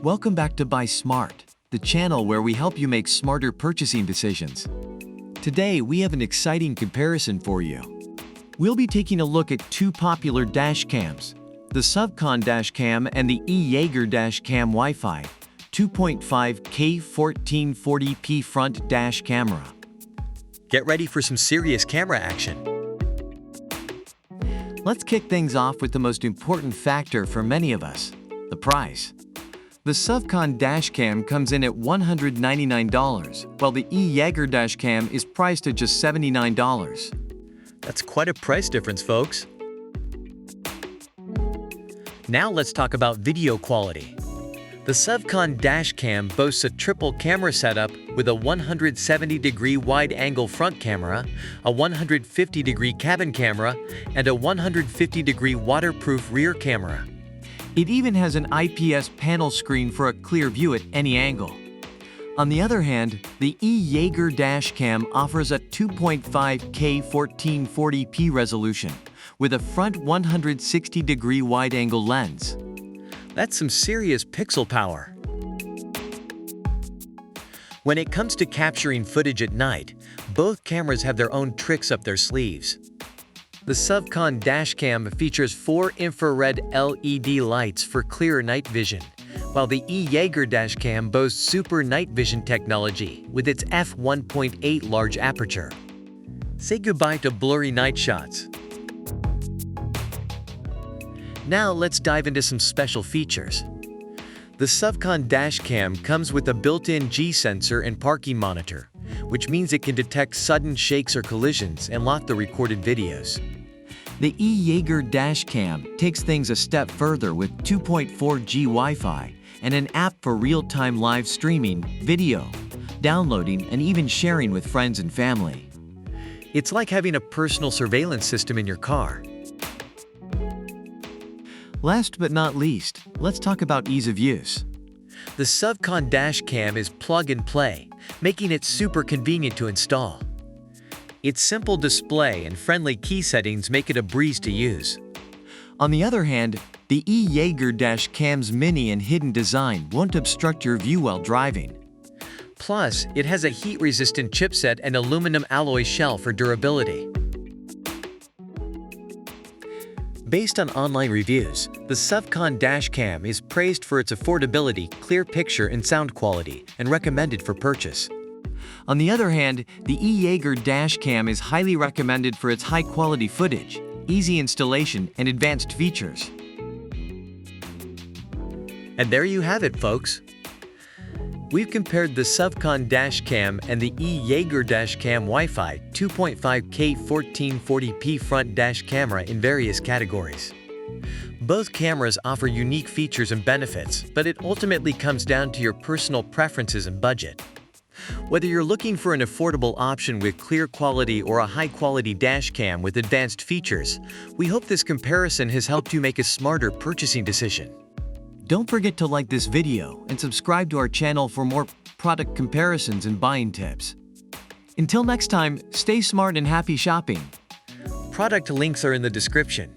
Welcome back to Buy Smart, the channel where we help you make smarter purchasing decisions. Today, we have an exciting comparison for you. We'll be taking a look at two popular dash cams, the SUVCON dash cam and the E-YEEGER dash cam Wi-Fi 2.5K 1440p front dash camera. Get ready for some serious camera action. Let's kick things off with the most important factor for many of us, the price. The SUVCON dashcam comes in at $199, while the E-YEEGER dashcam is priced at just $79. That's quite a price difference, folks. Now let's talk about video quality. The SUVCON dashcam boasts a triple camera setup with a 170-degree wide-angle front camera, a 150-degree cabin camera, and a 150-degree waterproof rear camera. It even has an IPS panel screen for a clear view at any angle. On the other hand, the E-YEEGER dashcam offers a 2.5K 1440p resolution with a front 160-degree wide-angle lens. That's some serious pixel power. When it comes to capturing footage at night, both cameras have their own tricks up their sleeves. The SUVCON dashcam features 4 infrared LED lights for clearer night vision, while the E-YEEGER dashcam boasts super night vision technology with its f1.8 large aperture. Say goodbye to blurry night shots. Now let's dive into some special features. The SUVCON dashcam comes with a built-in G sensor and parking monitor, which means it can detect sudden shakes or collisions and lock the recorded videos. The E-YEEGER dashcam takes things a step further with 2.4G Wi-Fi and an app for real-time live streaming, video, downloading, and even sharing with friends and family. It's like having a personal surveillance system in your car. Last but not least, let's talk about ease of use. The SUVCON dashcam is plug-and-play, making it super convenient to install. Its simple display and friendly key settings make it a breeze to use. On the other hand, the E-YEEGER dashcam's mini and hidden design won't obstruct your view while driving. Plus, it has a heat-resistant chipset and aluminum alloy shell for durability. Based on online reviews, the SUVCON dashcam is praised for its affordability, clear picture and sound quality, and recommended for purchase. On the other hand, the E-YEEGER dashcam is highly recommended for its high-quality footage, easy installation, and advanced features. And there you have it, folks. We've compared the SUVCON dashcam and the E-YEEGER dashcam Wi-Fi 2.5K 1440p front dash camera in various categories. Both cameras offer unique features and benefits, but it ultimately comes down to your personal preferences and budget. Whether you're looking for an affordable option with clear quality or a high-quality dashcam with advanced features, we hope this comparison has helped you make a smarter purchasing decision. Don't forget to like this video and subscribe to our channel for more product comparisons and buying tips. Until next time, stay smart and happy shopping. Product links are in the description.